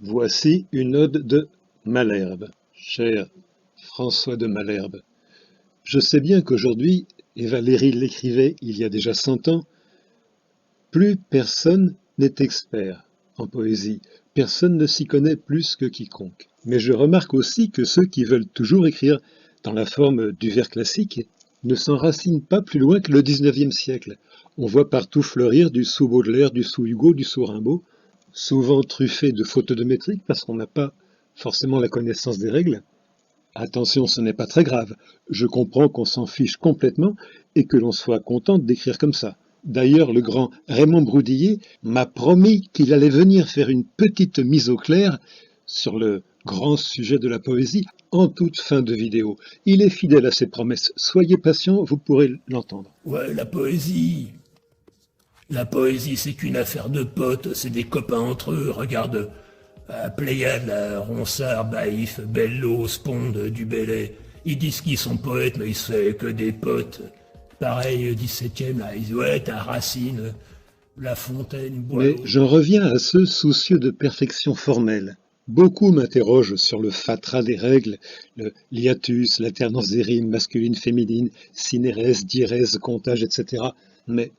Voici une ode de Malherbe. Cher François de Malherbe, je sais bien qu'aujourd'hui, et Valéry l'écrivait il y a déjà 100 ans, plus personne n'est expert en poésie, personne ne s'y connaît plus que quiconque. Mais je remarque aussi que ceux qui veulent toujours écrire dans la forme du vers classique ne s'enracinent pas plus loin que le XIXe siècle. On voit partout fleurir du sous Baudelaire, du sous Hugo, du sous Rimbaud, souvent truffé de fautes de métrique parce qu'on n'a pas forcément la connaissance des règles. Attention, ce n'est pas très grave. Je comprends qu'on s'en fiche complètement et que l'on soit content d'écrire comme ça. D'ailleurs, le grand Raymond Broudillet m'a promis qu'il allait venir faire une petite mise au clair sur le grand sujet de la poésie en toute fin de vidéo. Il est fidèle à ses promesses. Soyez patient, vous pourrez l'entendre. Ouais, la poésie. La poésie, c'est qu'une affaire de potes, c'est des copains entre eux. Regarde, Pléiade, Ronsard, Baïf, Bello, Sponde, Dubélé. Ils disent qu'ils sont poètes, mais ils sont que des potes. Pareil, 17e, là, ils disent, ouais, t'as Racine, La Fontaine, Mais Boileau. j'en reviens à ceux soucieux de perfection formelle. Beaucoup m'interrogent sur le fatras des règles, le liatus, l'alternance des rimes masculines, féminines, synérèse, diérèse, comptage, etc. Mais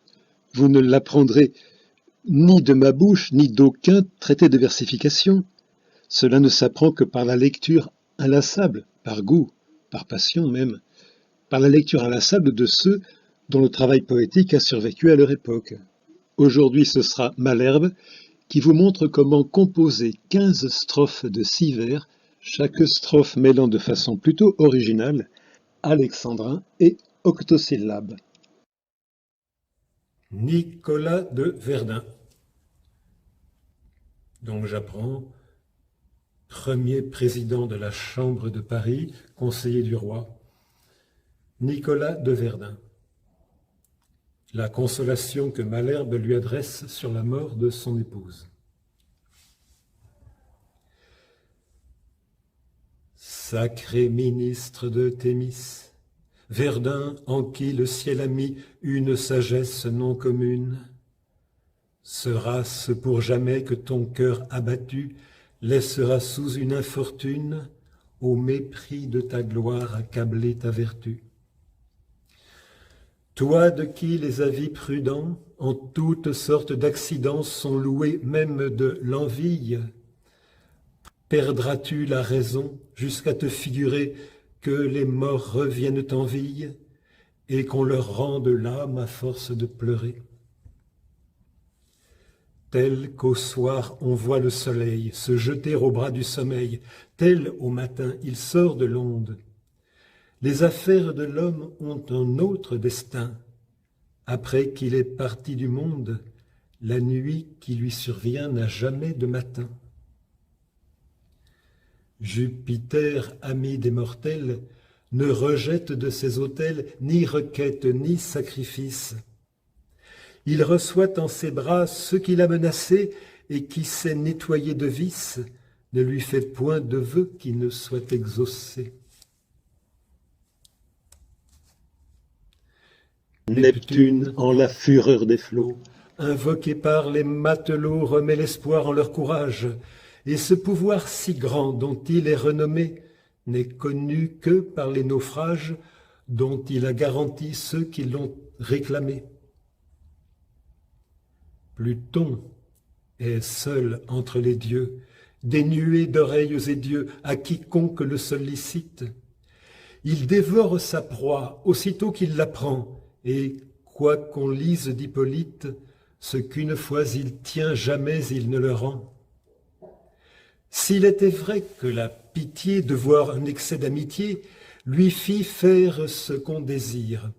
vous ne l'apprendrez ni de ma bouche, ni d'aucun traité de versification. Cela ne s'apprend que par la lecture inlassable, par goût, par passion même, par la lecture inlassable de ceux dont le travail poétique a survécu à leur époque. Aujourd'hui, ce sera Malherbe qui vous montre comment composer 15 strophes de 6 vers, chaque strophe mêlant de façon plutôt originale alexandrin et octosyllabes. Nicolas de Verdun. Donc j'apprends, premier président de la Chambre de Paris, conseiller du roi. Nicolas de Verdun. La consolation que Malherbe lui adresse sur la mort de son épouse. Sacré ministre de Thémis, Verdun en qui le ciel a mis une sagesse non commune, sera-ce pour jamais que ton cœur abattu laissera sous une infortune, au mépris de ta gloire accabler ta vertu. Toi de qui les avis prudents en toutes sortes d'accidents sont loués même de l'envie, perdras-tu la raison jusqu'à te figurer que les morts reviennent en vie et qu'on leur rende l'âme à force de pleurer? Tel qu'au soir on voit le soleil se jeter au bras du sommeil, tel au matin il sort de l'onde, les affaires de l'homme ont un autre destin. Après qu'il est parti du monde, la nuit qui lui survient n'a jamais de matin. Jupiter, ami des mortels, ne rejette de ses autels ni requête ni sacrifice. Il reçoit en ses bras ceux qu'il a menacés et qui sait nettoyer de vices, ne lui fait point de vœux qui ne soient exaucés. Neptune, en la fureur des flots, invoqué par les matelots, remet l'espoir en leur courage, et ce pouvoir si grand dont il est renommé n'est connu que par les naufrages dont il a garanti ceux qui l'ont réclamé. Pluton est seul entre les dieux, dénué d'oreilles et d'yeux, à quiconque le sollicite. Il dévore sa proie aussitôt qu'il la prend, et, quoi qu'on lise d'Hippolyte, ce qu'une fois il tient, jamais il ne le rend. S'il était vrai que la pitié de voir un excès d'amitié lui fit faire ce qu'on désire,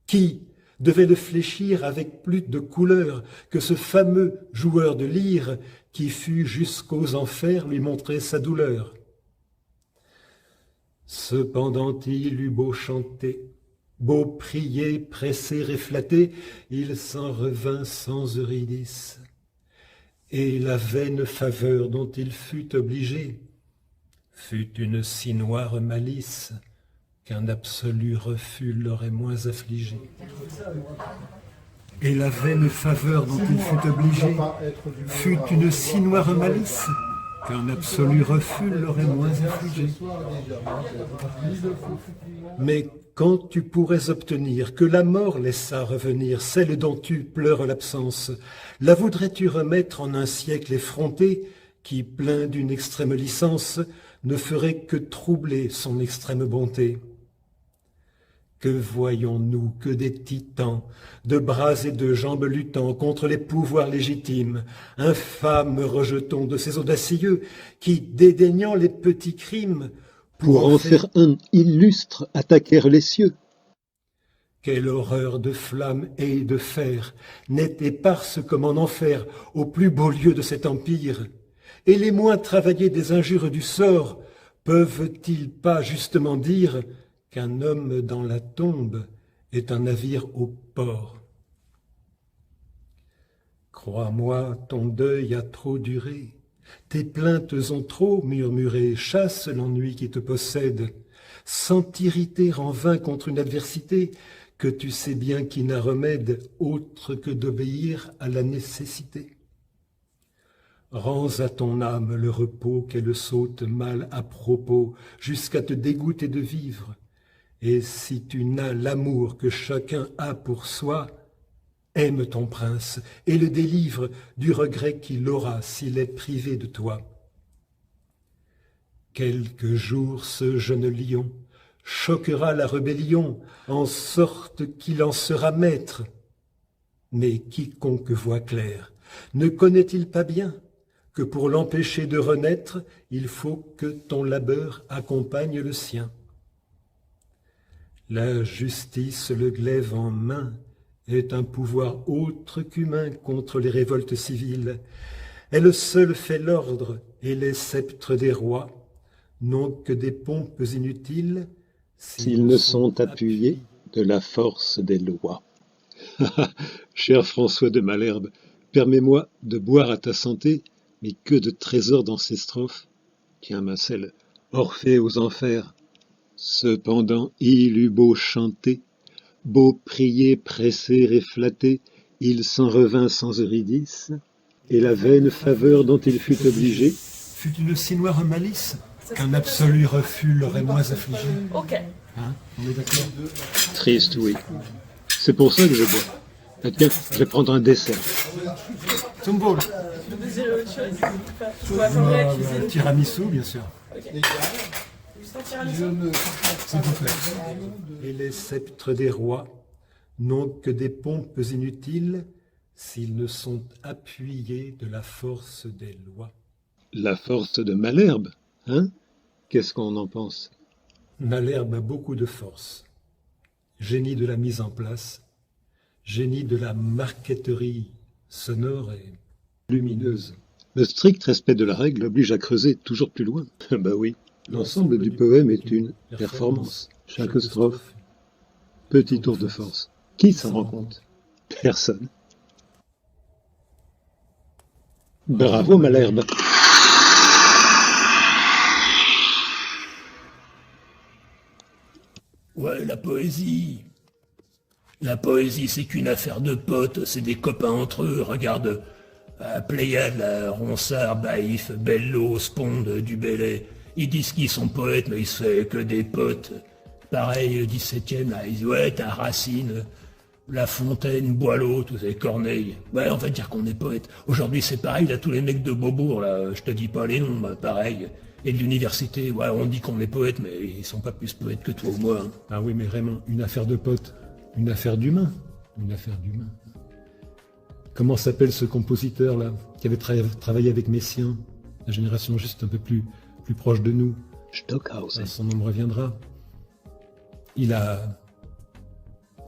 qui devait le fléchir avec plus de couleur que ce fameux joueur de lyre qui fut jusqu'aux enfers lui montrer sa douleur? Cependant il eut beau chanter, beau prier, presser et flatter, il s'en revint sans Eurydice. Et la vaine faveur dont il fut obligé fut une si noire malice qu'un absolu refus l'aurait moins affligé. Et la vaine faveur dont il fut obligé fut une si noire malice qu'un absolu refus l'aurait moins affligé. Mais quand tu pourrais obtenir que la mort laissât revenir celle dont tu pleures l'absence, la voudrais-tu remettre en un siècle effronté qui, plein d'une extrême licence, ne ferait que troubler son extrême bonté? Que voyons-nous que des titans, de bras et de jambes luttant contre les pouvoirs légitimes, infâmes rejetons de ces audacieux qui, dédaignant les petits crimes, Pour en faire un illustre, attaquèrent les cieux. Quelle horreur de flammes et de fer n'est éparse comme en enfer au plus beau lieu de cet empire. Et les moins travaillés des injures du sort peuvent-ils pas justement dire qu'un homme dans la tombe est un navire au port? Crois-moi, ton deuil a trop duré, tes plaintes ont trop murmuré, chasse l'ennui qui te possède, sans t'irriter en vain contre une adversité que tu sais bien qui n'a remède autre que d'obéir à la nécessité. Rends à ton âme le repos qu'elle saute mal à propos jusqu'à te dégoûter de vivre. Et si tu n'as l'amour que chacun a pour soi, aime ton prince et le délivre du regret qu'il aura s'il est privé de toi. Quelques jours ce jeune lion choquera la rébellion en sorte qu'il en sera maître. Mais quiconque voit clair, ne connaît-il pas bien que pour l'empêcher de renaître, il faut que ton labeur accompagne le sien? La justice, le glaive en main, est un pouvoir autre qu'humain contre les révoltes civiles. Elle seule fait l'ordre et les sceptres des rois n'ont que des pompes inutiles S'ils ne sont appuyés de la force des lois. Cher François de Malherbe, permets-moi de boire à ta santé, mais que de trésors dans ces strophes. Tiens, Marcel, Orphée aux enfers. Cependant, il eut beau chanter, beau prier, presser et flatter, il s'en revint sans Eurydice, et la vaine faveur dont il fut obligé fut une si noire malice qu'un absolu refus l'aurait moins affligé. Ok. Hein, on est d'accord? Triste, oui. C'est pour ça que je bois. Ah, tiens, je vais prendre un dessert. Tumbol. Vous désirez autre chose? Je vous attendrai à la cuisine. Tiramisu, bien sûr. Ok. Juste un tiramisu? S'il vous plaît. Et les sceptres des rois n'ont que des pompes inutiles s'ils ne sont appuyés de la force des lois. La force de Malherbe, hein? Qu'est-ce qu'on en pense? Malherbe a beaucoup de force. Génie de la mise en place, génie de la marqueterie sonore et lumineuse. Le strict respect de la règle oblige à creuser toujours plus loin. Bah oui, l'ensemble du poème est une performance. Chaque strophe, petit tour de force. Qui s'en rend compte? Personne. Bravo Malherbe. Ouais, la poésie. La poésie, c'est qu'une affaire de potes, c'est des copains entre eux. Regarde, Pléiade, Ronsard, Baïf, Bello, Sponde, du Bellay. Ils disent qu'ils sont poètes, mais ils se font que des potes. Pareil, 17e, là, ils disent, ouais, t'as Racine, La Fontaine, Boileau, tous ces Corneille. Ouais, on va dire qu'on est poète. Aujourd'hui, c'est pareil, là, tous les mecs de Beaubourg, là, je te dis pas les noms, bah, pareil. Et de l'université, ouais, on dit qu'on est poète, mais ils sont pas plus poètes que toi ou moi. Hein. Ah oui, mais vraiment, une affaire de potes, une affaire d'humain. Une affaire d'humain. Comment s'appelle ce compositeur-là, qui avait travaillé avec Messiaen, la génération juste un peu plus proche de nous? Stockhausen. Son nom me reviendra. Il a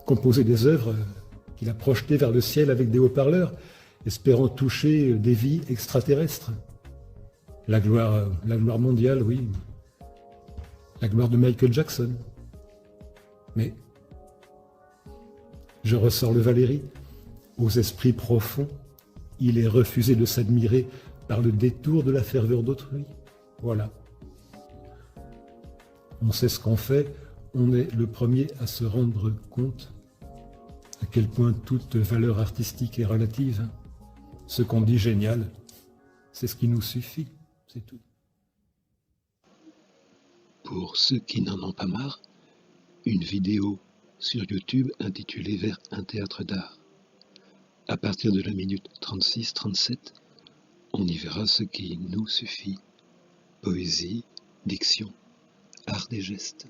composé des œuvres qu'il a projetées vers le ciel avec des haut-parleurs, espérant toucher des vies extraterrestres. La gloire mondiale, oui. La gloire de Michael Jackson. Mais je ressors le Valéry. Aux esprits profonds, il est refusé de s'admirer par le détour de la ferveur d'autrui. Voilà. On sait ce qu'on fait, on est le premier à se rendre compte à quel point toute valeur artistique est relative. Ce qu'on dit génial, c'est ce qui nous suffit. c'est tout. Pour ceux qui n'en ont pas marre, une vidéo sur YouTube intitulée Vers un théâtre d'art. À partir de la minute 36-37, on y verra ce qui nous suffit. Poésie, diction, art des gestes.